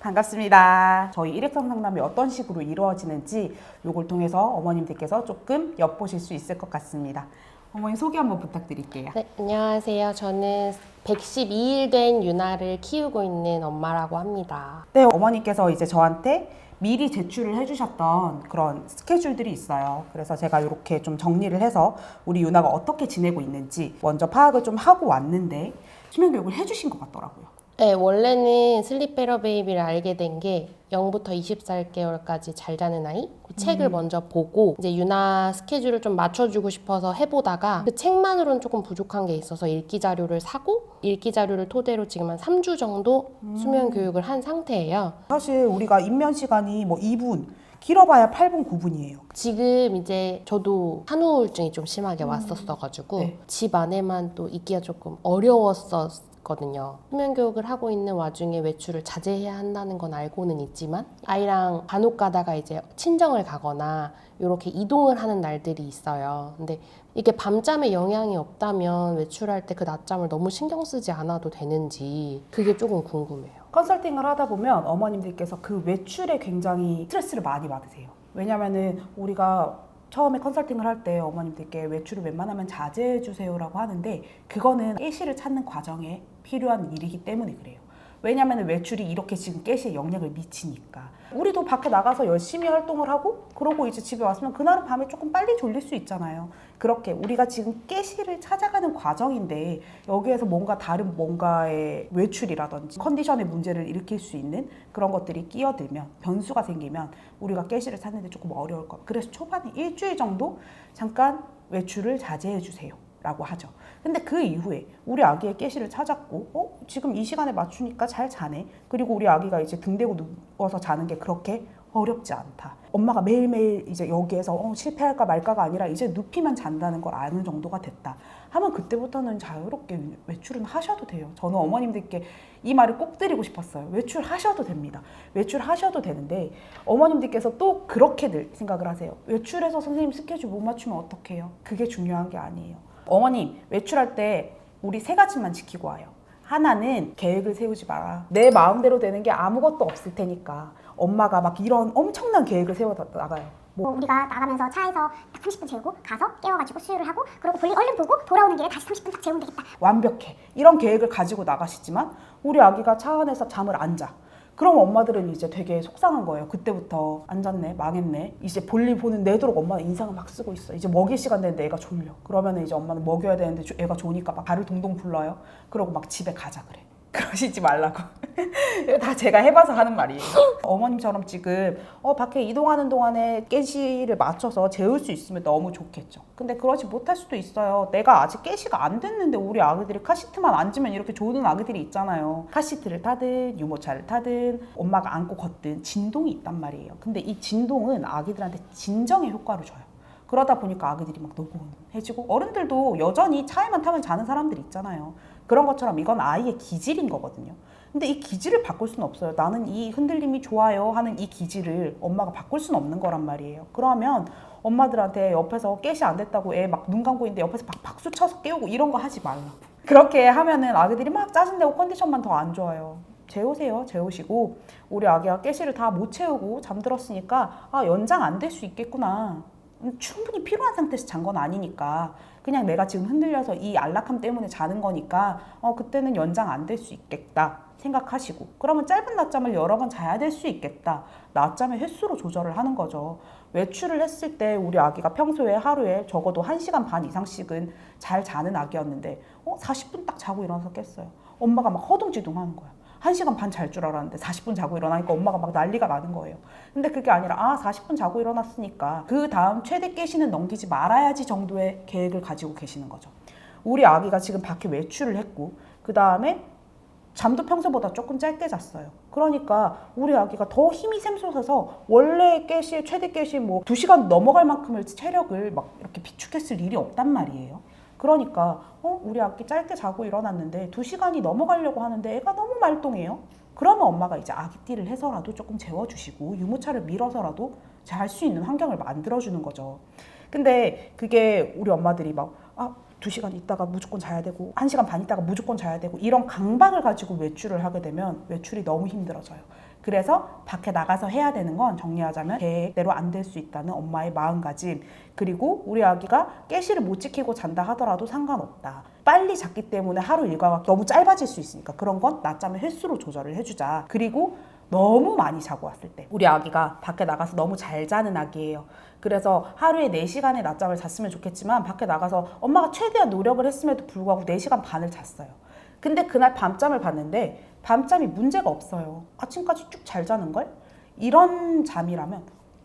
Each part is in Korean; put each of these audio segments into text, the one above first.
반갑습니다. 저희 일회성 상담이 어떤 식으로 이루어지는지 이걸 통해서 어머님들께서 조금 엿보실 수 있을 것 같습니다. 어머니 소개 한번 부탁드릴게요. 네, 안녕하세요. 저는 112일 된 유나를 키우고 있는 엄마라고 합니다. 네, 어머니께서 이제 저한테 미리 제출을 해주셨던 그런 스케줄들이 있어요. 그래서 제가 이렇게 좀 정리를 해서 우리 유나가 어떻게 지내고 있는지 먼저 파악을 좀 하고 왔는데 수면 교육을 해주신 것 같더라고요. 네, 원래는 슬립 베러 베이비를 알게 된 게 0부터 24개월까지 잘 자는 아이 그 책을 먼저 보고 이제 유나 스케줄을 좀 맞춰주고 싶어서 해보다가 그 책만으로는 조금 부족한 게 있어서 읽기 자료를 사고 읽기 자료를 토대로 지금 한 3주 정도 수면 교육을 한 상태예요. 사실 우리가 입면 시간이 뭐 2분, 길어봐야 8분, 9분이에요. 지금 이제 저도 한우울증이 좀 심하게 왔었어가지고 네. 집 안에만 또 있기가 조금 어려웠었거든요. 수면 교육을 하고 있는 와중에 외출을 자제해야 한다는 건 알고는 있지만 아이랑 간혹 가다가 이제 친정을 가거나 이렇게 이동을 하는 날들이 있어요. 근데 이게 밤잠에 영향이 없다면 외출할 때 그 낮잠을 너무 신경 쓰지 않아도 되는지 그게 조금 궁금해요. 컨설팅을 하다 보면 어머님들께서 그 외출에 굉장히 스트레스를 많이 받으세요. 왜냐면은 우리가 처음에 컨설팅을 할 때 어머님들께 외출을 웬만하면 자제해 주세요라고 하는데 그거는 깨시를 찾는 과정에 필요한 일이기 때문에 그래요. 왜냐면 외출이 이렇게 지금 깨시에 영향을 미치니까. 우리도 밖에 나가서 열심히 활동을 하고 그러고 이제 집에 왔으면 그날은 밤에 조금 빨리 졸릴 수 있잖아요. 그렇게 우리가 지금 깨시를 찾아가는 과정인데 여기에서 뭔가 다른 뭔가의 외출이라든지 컨디션의 문제를 일으킬 수 있는 그런 것들이 끼어들면 변수가 생기면 우리가 깨시를 찾는데 조금 어려울 것. 그래서 초반에 일주일 정도 잠깐 외출을 자제해 주세요 라고 하죠. 근데 그 이후에 우리 아기의 깨시를 찾았고 지금 이 시간에 맞추니까 잘 자네. 그리고 우리 아기가 이제 등 대고 누워서 자는 게 그렇게 어렵지 않다. 엄마가 매일매일 이제 여기에서 실패할까 말까가 아니라 이제 눕히면 잔다는 걸 아는 정도가 됐다 하면 그때부터는 자유롭게 외출은 하셔도 돼요. 저는 어머님들께 이 말을 꼭 드리고 싶었어요. 외출하셔도 됩니다. 외출하셔도 되는데 어머님들께서 또 그렇게들 생각을 하세요. 외출해서 선생님 스케줄 못 맞추면 어떡해요? 그게 중요한 게 아니에요. 어머님 외출할 때 우리 세 가지만 지키고 와요. 하나는 계획을 세우지 마라. 내 마음대로 되는 게 아무것도 없을 테니까 엄마가 막 이런 엄청난 계획을 세워 나가요. 뭐 우리가 나가면서 차에서 딱 30분 재우고 가서 깨워가지고 수유를 하고 그리고 볼일 얼른 보고 돌아오는 길에 다시 30분 딱 재우면 되겠다. 완벽해. 이런 계획을 가지고 나가시지만 우리 아기가 차 안에서 잠을 안 자. 그럼 엄마들은 이제 되게 속상한 거예요. 그때부터 안 잤네, 망했네. 이제 볼일 보는 내도록 엄마는 인상을 막 쓰고 있어. 이제 먹일 시간 되는데 애가 졸려. 그러면 이제 엄마는 먹여야 되는데 애가 조니까 막 발을 동동 불러요. 그러고 막 집에 가자 그래. 그러시지 말라고. 다 제가 해봐서 하는 말이에요. 어머님처럼 지금 밖에 이동하는 동안에 깨시를 맞춰서 재울 수 있으면 너무 좋겠죠. 근데 그러지 못할 수도 있어요. 내가 아직 깨시가 안 됐는데 우리 아기들이 카시트만 앉으면 이렇게 조는 아기들이 있잖아요. 카시트를 타든 유모차를 타든 엄마가 안고 걷든 진동이 있단 말이에요. 근데 이 진동은 아기들한테 진정의 효과를 줘요. 그러다 보니까 아기들이 막 노곤해지고 어른들도 여전히 차에만 타면 자는 사람들이 있잖아요. 그런 것처럼 이건 아이의 기질인 거거든요. 근데 이 기질을 바꿀 수는 없어요. 나는 이 흔들림이 좋아요 하는 이 기질을 엄마가 바꿀 수는 없는 거란 말이에요. 그러면 엄마들한테 옆에서 깨시 안 됐다고 애 막 눈 감고 있는데 옆에서 막 박수 쳐서 깨우고 이런 거 하지 말라고. 그렇게 하면은 아기들이 막 짜증내고 컨디션만 더 안 좋아요. 재우세요. 재우시고 우리 아기가 깨시를 다 못 채우고 잠들었으니까 연장 안 될 수 있겠구나. 충분히 피로한 상태에서 잔 건 아니니까 그냥 내가 지금 흔들려서 이 안락함 때문에 자는 거니까 그때는 연장 안 될 수 있겠다 생각하시고 그러면 짧은 낮잠을 여러 번 자야 될 수 있겠다. 낮잠의 횟수로 조절을 하는 거죠. 외출을 했을 때 우리 아기가 평소에 하루에 적어도 1시간 반 이상씩은 잘 자는 아기였는데 40분 딱 자고 일어나서 깼어요. 엄마가 막 허둥지둥 하는 거야. 1시간 반 잘 줄 알았는데 40분 자고 일어나니까 엄마가 막 난리가 나는 거예요. 근데 그게 아니라 40분 자고 일어났으니까 그 다음 최대 깨시는 넘기지 말아야지 정도의 계획을 가지고 계시는 거죠. 우리 아기가 지금 밖에 외출을 했고 그 다음에 잠도 평소보다 조금 짧게 잤어요. 그러니까 우리 아기가 더 힘이 샘솟아서 원래 깨시 최대 깨시 뭐 2시간 넘어갈 만큼의 체력을 막 이렇게 비축했을 일이 없단 말이에요. 그러니까 우리 아기 짧게 자고 일어났는데 2시간이 넘어가려고 하는데 애가 너무 말똥해요. 그러면 엄마가 이제 아기띠를 해서라도 조금 재워주시고 유모차를 밀어서라도 잘 수 있는 환경을 만들어주는 거죠. 근데 그게 우리 엄마들이 막 2시간 있다가 무조건 자야 되고 1시간 반 있다가 무조건 자야 되고 이런 강박을 가지고 외출을 하게 되면 외출이 너무 힘들어져요. 그래서 밖에 나가서 해야 되는 건 정리하자면 계획대로 안 될 수 있다는 엄마의 마음가짐, 그리고 우리 아기가 깨시를 못 지키고 잔다 하더라도 상관없다. 빨리 잤기 때문에 하루 일과가 너무 짧아질 수 있으니까 그런 건 낮잠의 횟수로 조절을 해주자. 그리고 너무 많이 자고 왔을 때 우리 아기가 밖에 나가서 너무 잘 자는 아기예요. 그래서 하루에 4시간의 낮잠을 잤으면 좋겠지만 밖에 나가서 엄마가 최대한 노력을 했음에도 불구하고 4시간 반을 잤어요. 근데 그날 밤잠을 봤는데 밤잠이 문제가 없어요. 아침까지 쭉 잘 자는걸? 이런 잠이라면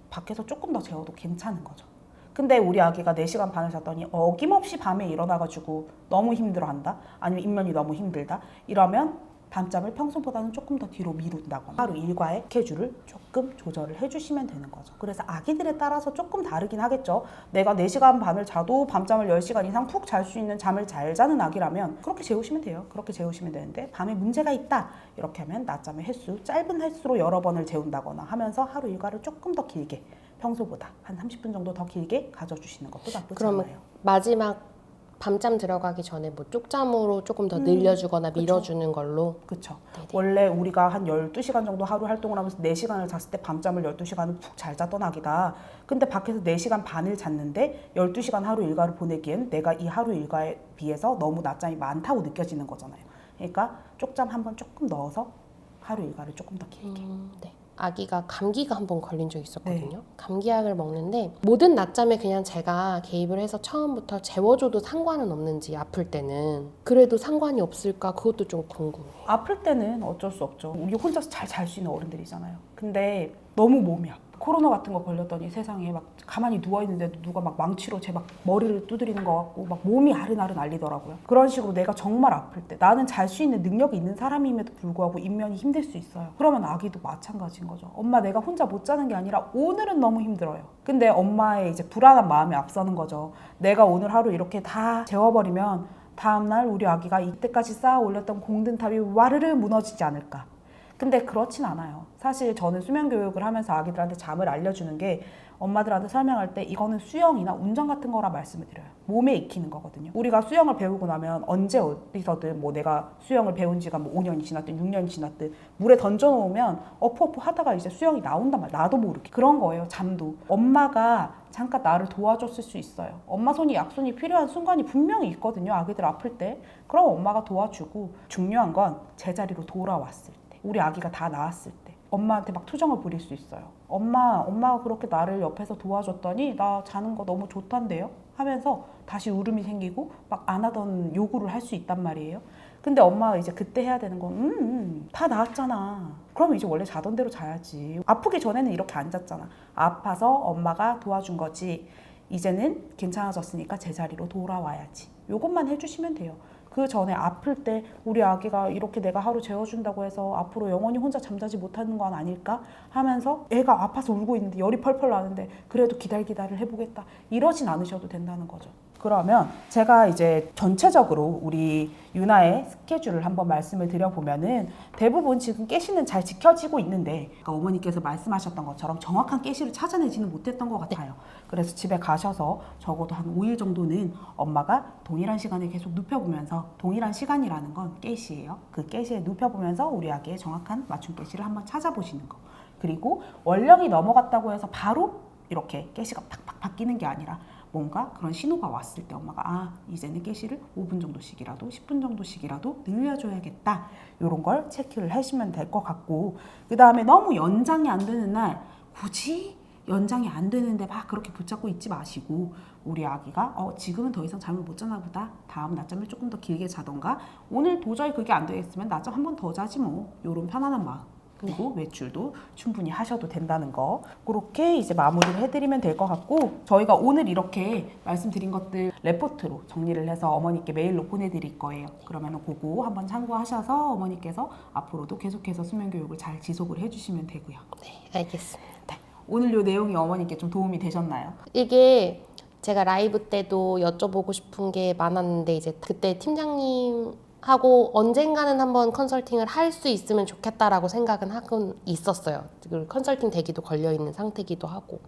밖에서 조금 더 재워도 괜찮은 거죠. 근데 우리 아기가 4시간 반을 잤더니 어김없이 밤에 일어나가지고 너무 힘들어한다? 아니면 입면이 너무 힘들다? 이러면 밤잠을 평소보다는 조금 더 뒤로 미룬다거나 하루 일과의 스케줄을 조금 조절을 해주시면 되는 거죠. 그래서 아기들에 따라서 조금 다르긴 하겠죠. 내가 4시간 반을 자도 밤잠을 10시간 이상 푹 잘 수 있는 잠을 잘 자는 아기라면 그렇게 재우시면 돼요. 그렇게 재우시면 되는데 밤에 문제가 있다 이렇게 하면 낮잠의 횟수 짧은 횟수로 여러 번을 재운다거나 하면서 하루 일과를 조금 더 길게 평소보다 한 30분 정도 더 길게 가져주시는 것도 나쁘지 그러면 않아요. 마지막 밤잠 들어가기 전에 뭐 쪽잠으로 조금 더 늘려주거나 밀어주는 걸로. 그렇죠. 네네. 원래 우리가 한 12시간 정도 하루 활동을 하면서 4시간을 잤을 때 밤잠을 12시간을 푹 잘 잤던 아기다. 근데 밖에서 4시간 반을 잤는데 12시간 하루 일과를 보내기엔 내가 이 하루 일과에 비해서 너무 낮잠이 많다고 느껴지는 거잖아요. 그러니까 쪽잠 한번 조금 넣어서 하루 일과를 조금 더 길게. 네. 아기가 감기가 한번 걸린 적이 있었거든요. 네. 감기약을 먹는데 모든 낮잠에 그냥 제가 개입을 해서 처음부터 재워줘도 상관은 없는지 아플 때는 그래도 상관이 없을까 그것도 좀 궁금해요. 아플 때는 어쩔 수 없죠. 우리 혼자서 잘 잘 수 있는 어른들이잖아요. 근데 너무 몸이 아파. 코로나 같은 거 걸렸더니 세상에 막 가만히 누워있는데도 누가 막 망치로 제 막 머리를 두드리는 것 같고 막 몸이 아른아른 알리더라고요. 그런 식으로 내가 정말 아플 때 나는 잘 수 있는 능력이 있는 사람임에도 불구하고 인면이 힘들 수 있어요. 그러면 아기도 마찬가지인 거죠. 엄마 내가 혼자 못 자는 게 아니라 오늘은 너무 힘들어요. 근데 엄마의 이제 불안한 마음이 앞서는 거죠. 내가 오늘 하루 이렇게 다 재워버리면 다음날 우리 아기가 이때까지 쌓아 올렸던 공든탑이 와르르 무너지지 않을까. 근데 그렇진 않아요. 사실 저는 수면 교육을 하면서 아기들한테 잠을 알려주는 게 엄마들한테 설명할 때 이거는 수영이나 운전 같은 거라 말씀을 드려요. 몸에 익히는 거거든요. 우리가 수영을 배우고 나면 언제 어디서든 뭐 내가 수영을 배운 지가 뭐 5년이 지났든 6년이 지났든 물에 던져놓으면 어프어프 하다가 이제 수영이 나온단 말이야. 나도 모르게. 그런 거예요. 잠도. 엄마가 잠깐 나를 도와줬을 수 있어요. 엄마 손이 약손이 필요한 순간이 분명히 있거든요. 아기들 아플 때. 그럼 엄마가 도와주고 중요한 건 제자리로 돌아왔을 때. 우리 아기가 다 나았을 때 엄마한테 막 투정을 부릴 수 있어요. 엄마가 그렇게 나를 옆에서 도와줬더니 나 자는 거 너무 좋단데요? 하면서 다시 울음이 생기고 막 안 하던 요구를 할 수 있단 말이에요. 근데 엄마가 이제 그때 해야 되는 건 다 나았잖아. 그럼 이제 원래 자던 대로 자야지. 아프기 전에는 이렇게 안 잤잖아. 아파서 엄마가 도와준 거지. 이제는 괜찮아졌으니까 제자리로 돌아와야지. 요것만 해주시면 돼요. 그 전에 아플 때 우리 아기가 이렇게 내가 하루 재워준다고 해서 앞으로 영원히 혼자 잠자지 못하는 건 아닐까 하면서 애가 아파서 울고 있는데 열이 펄펄 나는데 그래도 기다리기다를 해보겠다 이러진 않으셔도 된다는 거죠. 그러면 제가 이제 전체적으로 우리 유나의 스케줄을 한번 말씀을 드려보면은 대부분 지금 깨시는 잘 지켜지고 있는데 그러니까 어머니께서 말씀하셨던 것처럼 정확한 깨시를 찾아내지는 못했던 것 같아요. 그래서 집에 가셔서 적어도 한 5일 정도는 엄마가 동일한 시간에 계속 눕혀보면서 동일한 시간이라는 건 깨시예요. 그 깨시에 눕혀보면서 우리 아기의 정확한 맞춤 깨시를 한번 찾아보시는 거. 그리고 원령이 넘어갔다고 해서 바로 이렇게 깨시가 팍팍 바뀌는 게 아니라 뭔가 그런 신호가 왔을 때 엄마가 이제는 깨시를 5분 정도씩이라도 10분 정도씩이라도 늘려줘야겠다 이런 걸 체크를 하시면 될 것 같고, 그 다음에 너무 연장이 안 되는 날 굳이 연장이 안 되는데 막 그렇게 붙잡고 있지 마시고 우리 아기가 지금은 더 이상 잠을 못 자나 보다, 다음 낮잠을 조금 더 길게 자던가 오늘 도저히 그게 안 되겠으면 낮잠 한 번 더 자지 뭐 이런 편안한 마음, 그리고 외출도 충분히 하셔도 된다는 거, 그렇게 이제 마무리를 해드리면 될 것 같고, 저희가 오늘 이렇게 말씀드린 것들 레포트로 정리를 해서 어머니께 메일로 보내드릴 거예요. 그러면 그거 한번 참고하셔서 어머니께서 앞으로도 계속해서 수면 교육을 잘 지속을 해주시면 되고요. 네, 알겠습니다. 네, 오늘 이 내용이 어머니께 좀 도움이 되셨나요? 이게 제가 라이브 때도 여쭤보고 싶은 게 많았는데 이제 그때 팀장님 하고 언젠가는 한번 컨설팅을 할 수 있으면 좋겠다라고 생각은 하곤 있었어요. 그리고 컨설팅 대기도 걸려있는 상태기도 하고.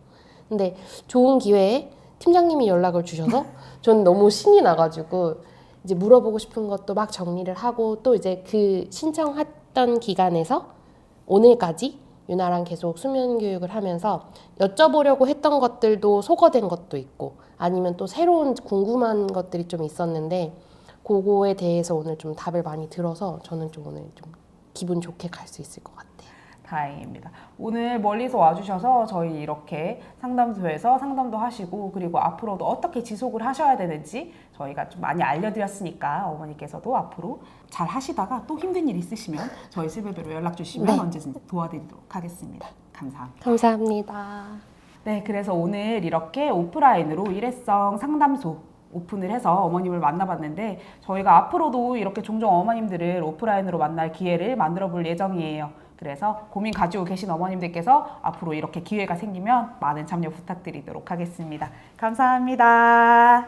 근데 좋은 기회에 팀장님이 연락을 주셔서 전 너무 신이 나가지고 이제 물어보고 싶은 것도 막 정리를 하고 또 이제 그 신청했던 기간에서 오늘까지 유나랑 계속 수면 교육을 하면서 여쭤보려고 했던 것들도 소거된 것도 있고 아니면 또 새로운 궁금한 것들이 좀 있었는데 그거에 대해서 오늘 좀 답을 많이 들어서 저는 좀 오늘 좀 기분 좋게 갈 수 있을 것 같아요. 다행입니다. 오늘 멀리서 와주셔서 저희 이렇게 상담소에서 상담도 하시고 그리고 앞으로도 어떻게 지속을 하셔야 되는지 저희가 좀 많이 알려드렸으니까 어머니께서도 앞으로 잘 하시다가 또 힘든 일 있으시면 저희 실베베로 연락 주시면 네. 언제든지 도와드리도록 하겠습니다. 감사합니다. 감사합니다. 네, 그래서 오늘 이렇게 오프라인으로 일회성 상담소 오픈을 해서 어머님을 만나봤는데 저희가 앞으로도 이렇게 종종 어머님들을 오프라인으로 만날 기회를 만들어 볼 예정이에요. 그래서 고민 가지고 계신 어머님들께서 앞으로 이렇게 기회가 생기면 많은 참여 부탁드리도록 하겠습니다. 감사합니다.